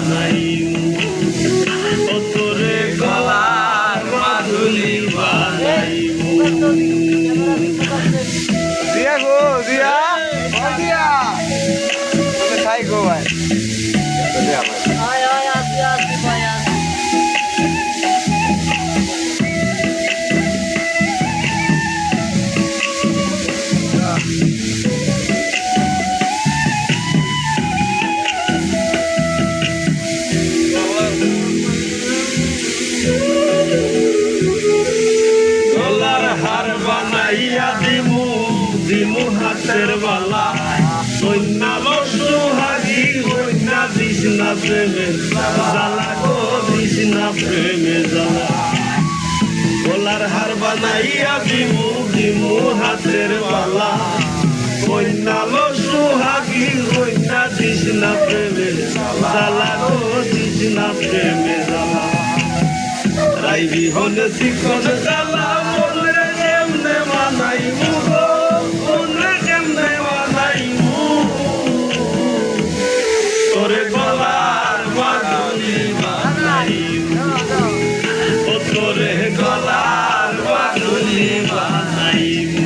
বানাইমু ও তোরে গলার মাদুলি বানাইমু দিয়া গো দিয়া ও দিয়া তুমি খাই গো ভাই আয় আয় আসি আসি ভাই আসি গলার হার বানাইয়া দিমু দিমু হাতের বালা কন্যা লসু হাগি কন্যা দিস না প্রেমে জ্বালা গো দিস না প্রেমে জ্বালা গলার হার বানাইয়া দিমু দিমু হাতের বালা কন্যা লসু হাগি কন্যা দিস না প্রেমে জ্বালা গো দিস না প্রেমে জ্বালা রাইবি হনে শিকন জ্বালা মনরে কেমনে মানাইমু গো মনরে কেমনে মানাইমু তোরে গলার মাদুলি বানাইমু ও তোরে গলার মাদুলি বানাইমু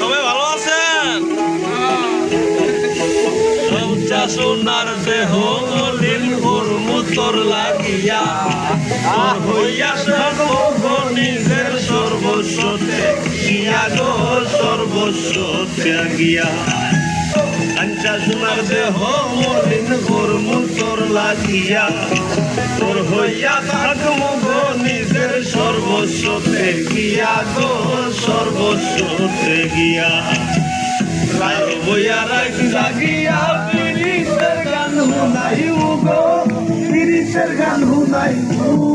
সবাই ভালো আছেন সোনার দেহ মলিন তোর লাগিয়া তোর হইয়া সর্ব নিজের সর্বস্ব ত্যাগিয়া গো সর্বস্ব ত্যাগিয়া কাঞ্চা সোনার দেহ মলিন তোর লাগিয়া তোর হইয়া থাকবো গো নিজের সর্বস্ব ত্যাগিয়া গো সর্বস্ব ত্যাগিয়া রায় বইয়া রাখ লাগিয়া পিরিতের গান হুনাইমু গো পিরিতের গান হুনাইমু